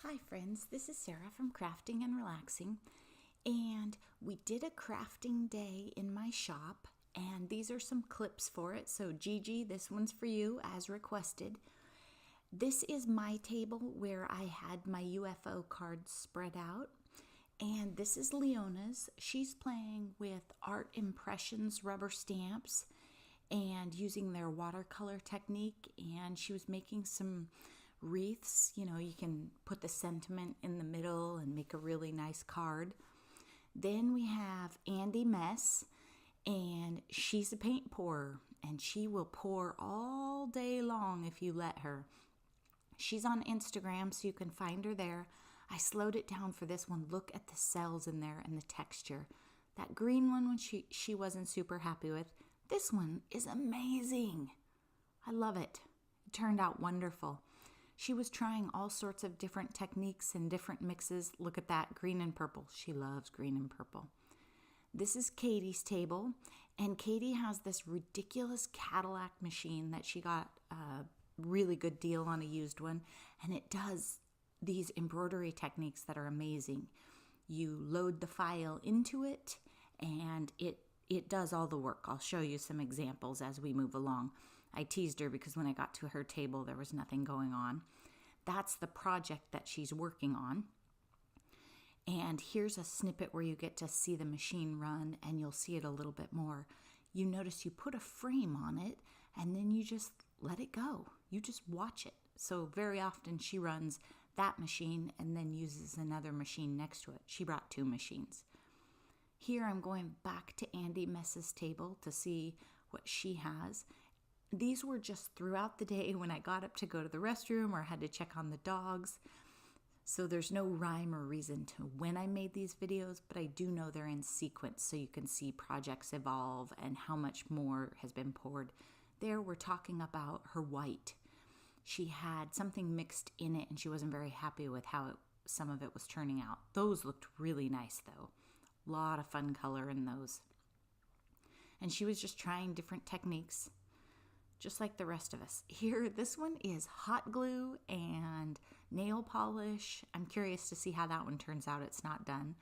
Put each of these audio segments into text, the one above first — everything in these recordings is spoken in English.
Hi friends, this is Sarah from Crafting and Relaxing, and we did a crafting day in my shop, and these are some clips for it. So Gigi, this one's for you as requested. This is my table where I had my UFO cards spread out, and this is Leona's. She's playing with art impressions rubber stamps and using their watercolor technique, and she was making some wreaths. You can put the sentiment in the middle and make a really nice card. Then we have Andy Mess, and she's a paint pourer, and she will pour all day long if you let her. She's on Instagram, so you can find her there. I slowed it down for this one. Look at the cells in there and the texture. That green one she wasn't super happy with. This one is amazing. I love it. It turned out wonderful. She was trying all sorts of different techniques and different mixes. Look at that, green and purple. She loves green and purple. This is Katie's table, and Katie has this ridiculous Cadillac machine that she got a really good deal on a used one, and it does these embroidery techniques that are amazing. You load the file into it, and it does all the work. I'll show you some examples as we move along. I teased her because when I got to her table, there was nothing going on. That's the project that she's working on. And here's a snippet where you get to see the machine run, and you'll see it a little bit more. You notice you put a frame on it, and then you just let it go. You just watch it. So very often she runs that machine and then uses another machine next to it. She brought two machines. Here I'm going back to Andy Mess's table to see what she has. These were just throughout the day when I got up to go to the restroom or had to check on the dogs. So there's no rhyme or reason to when I made these videos, but I do know they're in sequence so you can see projects evolve and how much more has been poured. There we're talking about her white. She had something mixed in it and she wasn't very happy with how some of it was turning out. Those looked really nice though. A lot of fun color in those. And she was just trying different techniques, just like the rest of us. Here, this one is hot glue and nail polish. I'm curious to see how that one turns out. It's not done.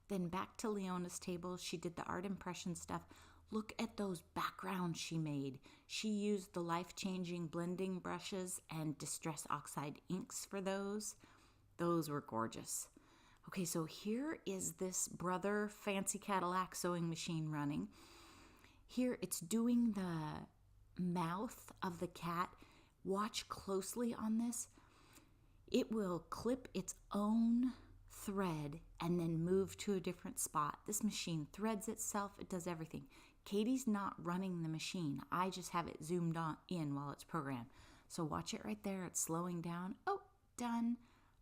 Then back to Leona's table. She did the art impression stuff. Look at those backgrounds she made. She used the life-changing blending brushes and Distress Oxide inks for those. Those were gorgeous. Okay, so here is this Brother Fancy Cadillac sewing machine running. Here it's doing the mouth of the cat. Watch closely on this. It will clip its own thread and then move to a different spot. This machine threads itself. It does everything. Katie's not running the machine. I just have it zoomed on in while it's programmed. So watch it right there. It's slowing down. Oh, done.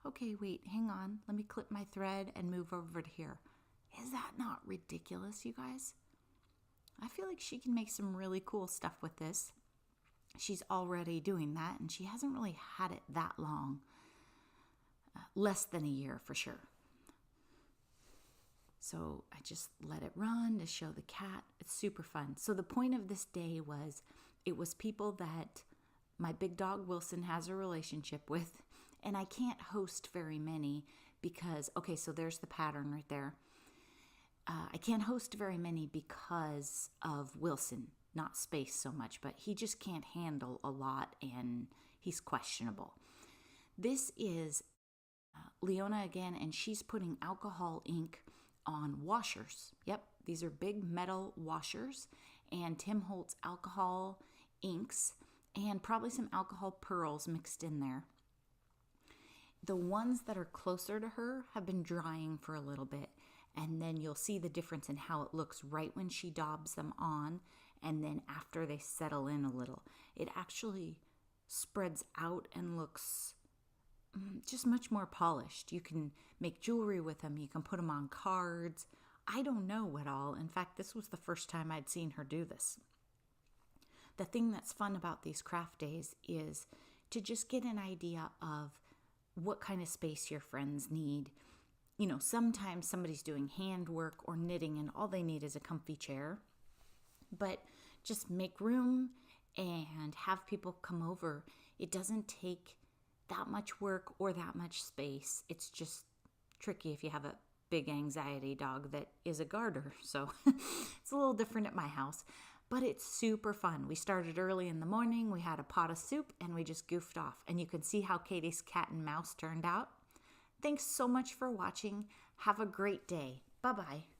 Okay, wait, hang on. Let me clip my thread and move over to here. Is that not ridiculous, you guys? I feel like she can make some really cool stuff with this. She's already doing that, and she hasn't really had it that long. Less than a year for sure. So I just let it run to show the cat. It's super fun. So the point of this day was, it was people that my big dog Wilson has a relationship with, and I can't host very many because, okay, so there's the pattern right there. I can't host very many because of Wilson, not space so much, but he just can't handle a lot and he's questionable. This is Leona again, and she's putting alcohol ink on washers. Yep, these are big metal washers, and Tim Holtz alcohol inks and probably some alcohol pearls mixed in there. The ones that are closer to her have been drying for a little bit, and then you'll see the difference in how it looks right when she daubs them on and then after they settle in a little. It actually spreads out and looks just much more polished. You can make jewelry with them. You can put them on cards. I don't know what all. In fact, this was the first time I'd seen her do this. The thing that's fun about these craft days is to just get an idea of what kind of space your friends need. Sometimes somebody's doing handwork or knitting and all they need is a comfy chair. But just make room and have people come over. It doesn't take that much work or that much space. It's just tricky if you have a big anxiety dog that is a guarder. So it's a little different at my house, but it's super fun. We started early in the morning. We had a pot of soup and we just goofed off. And you can see how Katie's cat and mouse turned out. Thanks so much for watching. Have a great day. Bye-bye.